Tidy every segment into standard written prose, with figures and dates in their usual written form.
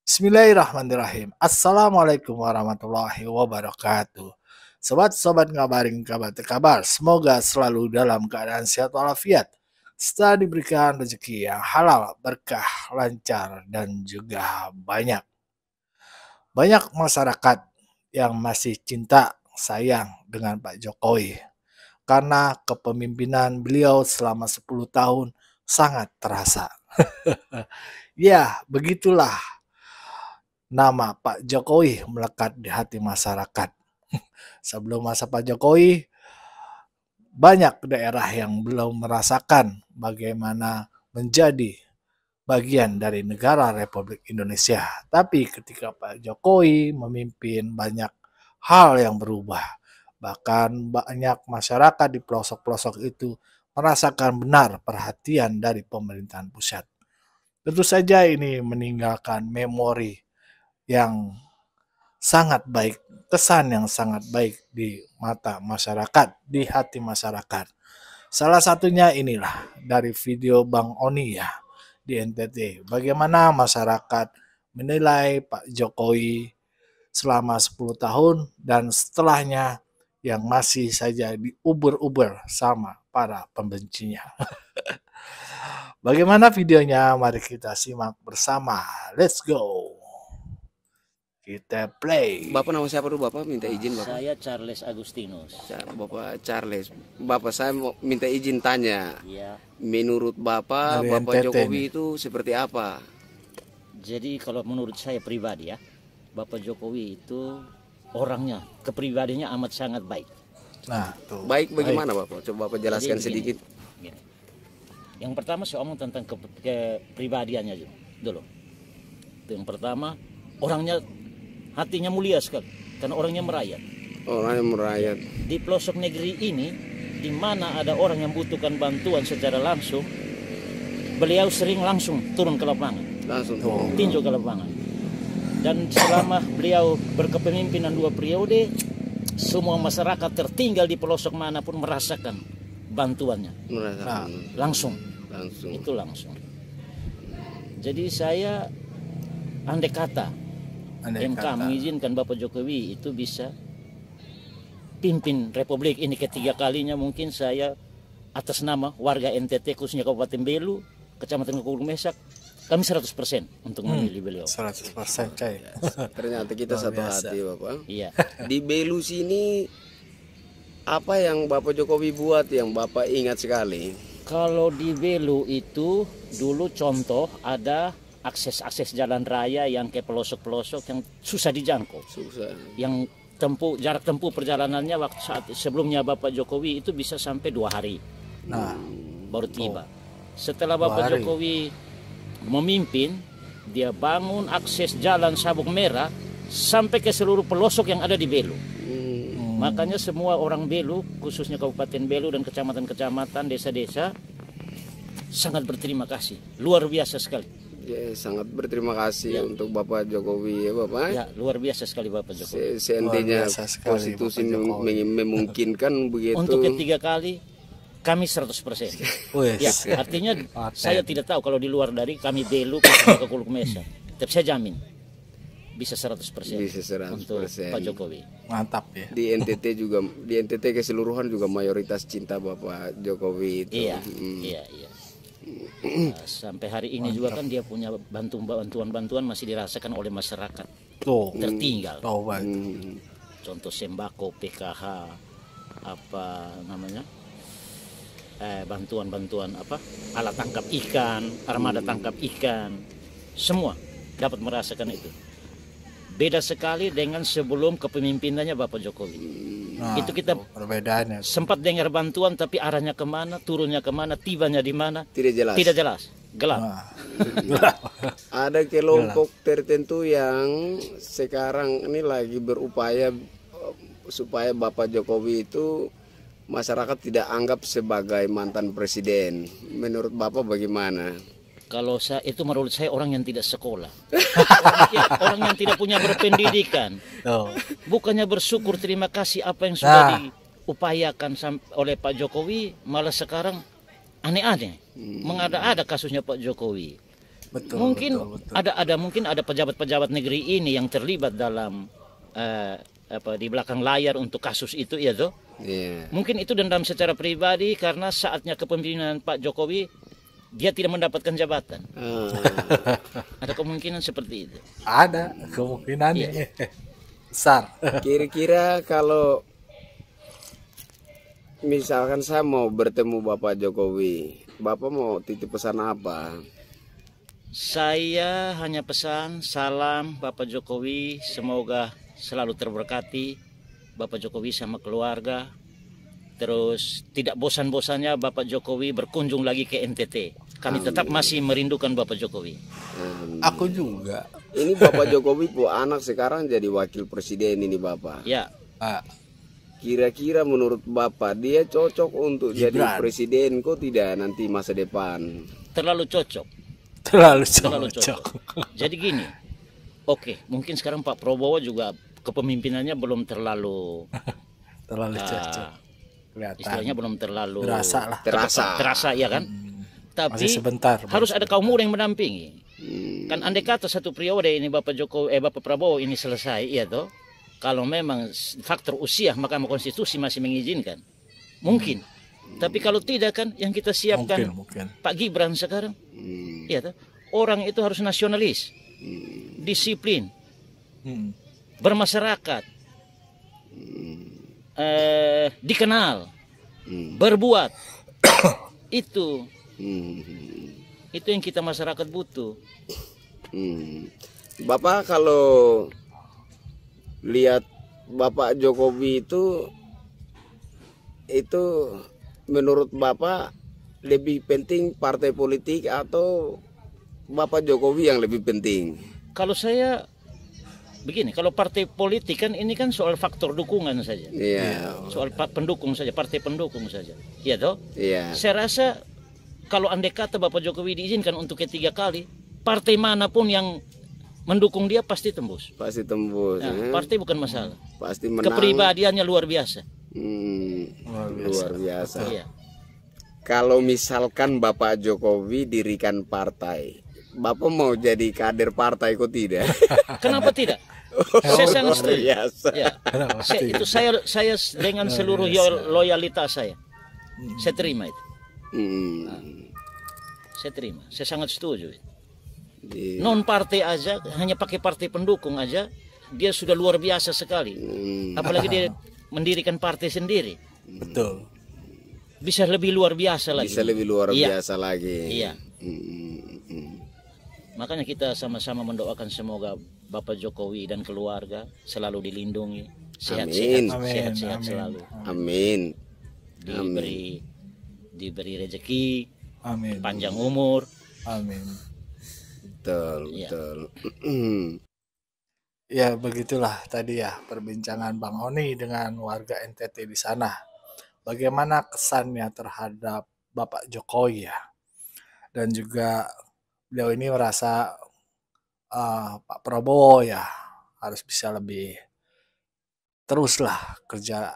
Bismillahirrahmanirrahim. Assalamualaikum warahmatullahi wabarakatuh. Sobat-sobat ngabarin kabar kabar. Semoga selalu dalam keadaan sehat walafiat. Setelah diberikan rezeki yang halal, berkah, lancar, dan juga banyak. Banyak masyarakat yang masih cinta sayang dengan Pak Jokowi. Karena kepemimpinan beliau selama 10 tahun sangat terasa. Ya, begitulah nama Pak Jokowi melekat di hati masyarakat. Sebelum masa Pak Jokowi, banyak daerah yang belum merasakan bagaimana menjadi bagian dari negara Republik Indonesia. Tapi ketika Pak Jokowi memimpin, banyak hal yang berubah. Bahkan banyak masyarakat di pelosok-pelosok itu merasakan benar perhatian dari pemerintahan pusat. Tentu saja ini meninggalkan memori yang sangat baik, kesan yang sangat baik di mata masyarakat, di hati masyarakat. Salah satunya inilah dari video Bang Oni ya di NTT. Bagaimana masyarakat menilai Pak Jokowi selama 10 tahun dan setelahnya yang masih saja diuber-uber sama para pembencinya. Bagaimana videonya? Mari kita simak bersama. Let's go. Kita play. Bapak nama siapa dulu Bapak? Minta izin Bapak. Saya Charles Agustinus. Bapak Charles. Bapak saya mau minta izin tanya. Ya. Menurut Bapak, Dari Bapak NTT Jokowi nih. itu seperti apa? Jadi kalau menurut saya pribadi ya, Bapak Jokowi itu orangnya, kepribadiannya amat sangat baik. Nah, tuh. Baik bagaimana Bapak? Coba Bapak jelaskan Jadi begini, sedikit. begini. Yang pertama saya omong tentang kepribadiannya dulu. Yang pertama, orangnya hatinya mulia sekali karena orangnya merayat. Orang yang merayat. Di pelosok negeri ini, di mana ada orang yang butuhkan bantuan secara langsung, beliau sering langsung turun ke lapangan, Langsung. tinjau ke lapangan. Dan selama beliau berkepemimpinan 2 periode, semua masyarakat tertinggal di pelosok manapun merasakan bantuannya. Merasakan. Langsung. Langsung. Itu langsung. Jadi saya andai kata MK mengizinkan Bapak Jokowi itu bisa pimpin Republik ini ketiga kalinya, mungkin saya atas nama warga NTT khususnya Kabupaten Belu, Kecamatan Kukulang Mesak, kami 100% untuk memilih beliau. 100% coy. Ternyata kita Luar satu biasa. hati Bapak. Iya. Di Belu sini apa yang Bapak Jokowi buat yang Bapak ingat sekali? Kalau di Belu itu dulu contoh ada akses jalan raya yang ke pelosok-pelosok yang susah dijangkau. Susah. Yang jarak tempuh perjalanannya waktu saat sebelumnya Bapak Jokowi itu bisa sampai 2 hari Nah, baru tiba. Setelah Bapak 2 hari. Jokowi memimpin, dia bangun akses jalan Sabuk Merah sampai ke seluruh pelosok yang ada di Belu. Makanya semua orang Belu, khususnya Kabupaten Belu dan kecamatan-kecamatan, desa-desa sangat berterima kasih, luar biasa sekali. Ya, sangat berterima kasih Ya. untuk Bapak Jokowi ya Bapak. Ya, luar biasa sekali Bapak Jokowi. Seandainya Luar biasa sekali, konstitusi Bapak Jokowi. memungkinkan begitu. Untuk ketiga kali kami 100%. wes. Ya, artinya saya tidak tahu kalau di luar dari kami Belu ke Kukulang Mesak. Tapi saya jamin bisa 100%, Bisa 100%. untuk Pak Jokowi. Mantap ya. Di NTT juga, di NTT keseluruhan juga mayoritas cinta Bapak Jokowi itu. Iya, iya, iya. Nah, sampai hari ini juga kan dia punya bantuan masih dirasakan oleh masyarakat Tuh. tertinggal. Coba. Contoh sembako, PKH, apa namanya, bantuan apa, alat tangkap ikan, armada tangkap ikan, semua dapat merasakan itu. Beda sekali dengan sebelum kepemimpinannya Bapak Jokowi. Nah, Itu kita tuh, perbedaannya. sempat dengar bantuan, tapi arahnya kemana, turunnya kemana, tibanya di mana, Tidak jelas. tidak jelas, gelap. Nah, Ada kelompok tertentu yang sekarang ini lagi berupaya supaya Bapak Jokowi itu masyarakat tidak anggap sebagai mantan presiden. Menurut Bapak bagaimana? Kalau saya itu, menurut saya orang yang tidak sekolah, orang yang tidak punya berpendidikan, tuh. bukannya bersyukur terima kasih apa yang Nah. sudah diupayakan oleh Pak Jokowi, malah sekarang aneh-aneh, mengada-ada kasusnya Pak Jokowi. Betul, Mungkin betul. mungkin ada pejabat-pejabat negeri ini yang terlibat dalam di belakang layar untuk kasus itu ya toh. Iya. Mungkin itu dendam secara pribadi karena saatnya kepemimpinan Pak Jokowi dia tidak mendapatkan jabatan. Ada kemungkinan seperti itu. Ada kemungkinannya besar. Kira-kira kalau misalkan saya mau bertemu Bapak Jokowi, Bapak mau titip pesan apa? Saya hanya pesan salam Bapak Jokowi, semoga selalu terberkati Bapak Jokowi sama keluarga. Terus tidak bosan-bosannya Bapak Jokowi berkunjung lagi ke NTT. Kami tetap masih merindukan Bapak Jokowi. Aku juga. Ini Bapak Jokowi pu anak sekarang jadi wakil presiden ini Bapak. Ya, Kira-kira menurut Bapak dia cocok untuk jadi Gibran. presiden kok tidak nanti masa depan? terlalu cocok. Terlalu Terlalu cocok. Jadi gini, oke, mungkin sekarang Pak Prabowo juga kepemimpinannya belum terlalu Terlalu cocok. Kelihatan. istilahnya belum terlalu Berasa lah. Terasa. ya kan? Tapi Masih sebentar. harus ada kaum muda yang mendampingi. Kan andai kata satu periode ini Bapak Prabowo ini selesai, ya toh. Kalau memang faktor usia Mahkamah Konstitusi masih mengizinkan, mungkin. Tapi kalau tidak kan yang kita siapkan Mungkin. Pak Gibran sekarang, ya toh. Orang itu harus nasionalis, disiplin, bermasyarakat, dikenal, berbuat. Itu yang kita masyarakat butuh. Bapak kalau lihat Bapak Jokowi itu menurut Bapak lebih penting partai politik atau Bapak Jokowi yang lebih penting? Kalau saya begini, kalau partai politik kan ini kan soal faktor dukungan saja. Iya. Soal pendukung saja, partai pendukung saja. Iya toh? Iya. Saya rasa kalau andai kata Bapak Jokowi diizinkan untuk ketiga kali, partai manapun yang mendukung dia pasti tembus. Pasti tembus. Nah, partai bukan masalah. Pasti menang. Kepribadiannya luar biasa. Luar biasa. Iya. Kalau misalkan Bapak Jokowi dirikan partai, Bapak mau jadi kader partai kok tidak? Kenapa tidak? Saya sangat Luar setuju. biasa. Ya. Saya dengan seluruh loyalitas saya terima itu. Saya terima. Saya sangat setuju. Iya. Non partai aja, hanya pakai partai pendukung aja, dia sudah luar biasa sekali. Apalagi dia mendirikan partai sendiri, Betul. bisa lebih luar biasa lagi. Bisa lebih luar Iya. biasa lagi. Iya. Makanya kita sama-sama mendoakan semoga Bapak Jokowi dan keluarga selalu dilindungi, sehat-sehat, Amin. sehat-sehat Amin. selalu, Amin. diberi rezeki, Amin. panjang umur. Amin. Betul, Iya. betul. Ya begitulah tadi ya perbincangan Bang Oni dengan warga NTT di sana. Bagaimana kesannya terhadap Bapak Jokowi ya. Dan juga beliau ini merasa Pak Prabowo ya harus bisa lebih teruslah kerja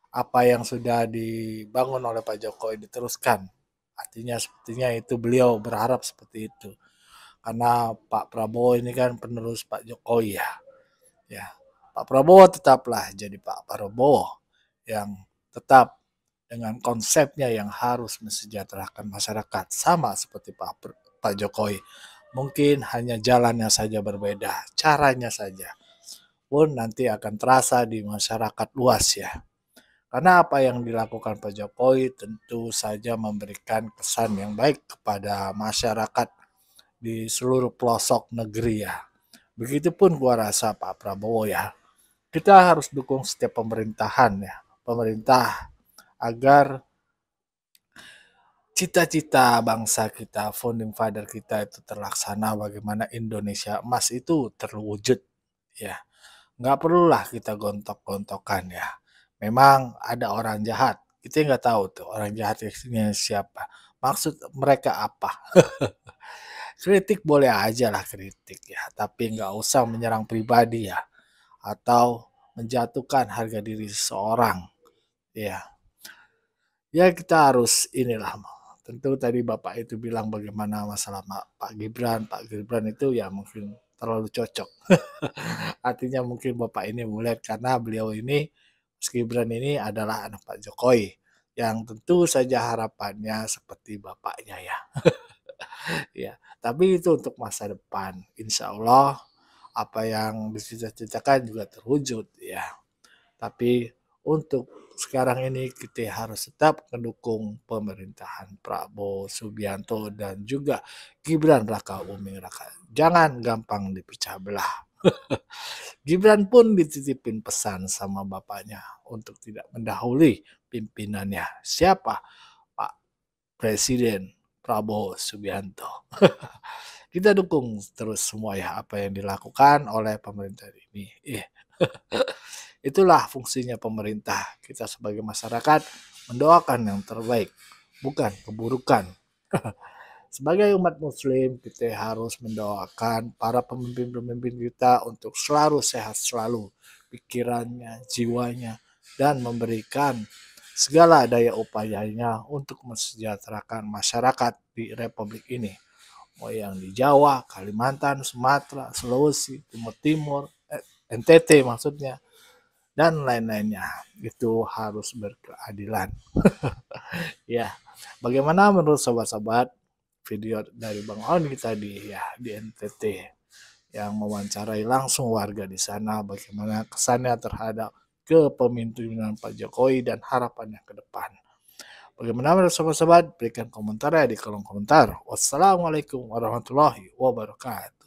apa yang sudah dibangun oleh Pak Jokowi diteruskan. Artinya sepertinya itu beliau berharap seperti itu. Karena Pak Prabowo ini kan penerus Pak Jokowi ya. Ya, Pak Prabowo tetaplah jadi Pak Prabowo yang tetap dengan konsepnya yang harus mensejahterakan masyarakat sama seperti Pak Jokowi. Mungkin hanya jalannya saja berbeda, caranya saja pun nanti akan terasa di masyarakat luas ya. Karena apa yang dilakukan Pak Jokowi tentu saja memberikan kesan yang baik kepada masyarakat di seluruh pelosok negeri ya. Begitupun gua rasa Pak Prabowo ya. Kita harus dukung setiap pemerintahan ya. Pemerintah agar cita-cita bangsa kita, founding father kita itu terlaksana, bagaimana Indonesia emas itu terwujud ya. Nggak perlulah kita gontok-gontokan ya. Memang ada orang jahat. Kita nggak tahu tuh orang jahatnya siapa. Maksud mereka apa. Kritik boleh aja lah kritik ya. Tapi nggak usah menyerang pribadi ya. Atau menjatuhkan harga diri seseorang. Ya. Ya kita harus inilah tentu tadi Bapak itu bilang bagaimana masalah Pak Gibran. Pak Gibran itu ya mungkin terlalu cocok. Artinya mungkin Bapak ini melihat karena beliau ini, Mas Gibran ini adalah anak Pak Jokowi. Yang tentu saja harapannya seperti bapaknya ya. Ya, tapi itu untuk masa depan. Insya Allah apa yang dicita-citakan juga terwujud ya. Tapi untuk sekarang ini kita harus tetap mendukung pemerintahan Prabowo Subianto dan juga Gibran Raka Buming Raka. Jangan gampang dipecah belah. Gibran pun dititipin pesan sama bapaknya untuk tidak mendahului pimpinannya. Siapa? Pak Presiden Prabowo Subianto. Kita dukung terus semua ya apa yang dilakukan oleh pemerintah ini. Itulah fungsinya pemerintah. Kita sebagai masyarakat mendoakan yang terbaik, bukan keburukan. Sebagai umat muslim, kita harus mendoakan para pemimpin-pemimpin kita untuk selalu sehat selalu, pikirannya, jiwanya, dan memberikan segala daya upayanya untuk mensejahterakan masyarakat di Republik ini. Mau yang di Jawa, Kalimantan, Sumatera, Sulawesi, Timur Timur, NTT maksudnya, dan lain-lainnya. Itu harus berkeadilan. Ya, bagaimana menurut sobat-sobat video dari Bang Oni tadi ya di NTT yang mewawancarai langsung warga di sana bagaimana kesannya terhadap kepemimpinan Pak Jokowi dan harapannya ke depan. Bagaimana menurut sobat-sobat? Berikan komentar ya di kolom komentar. Wassalamualaikum warahmatullahi wabarakatuh.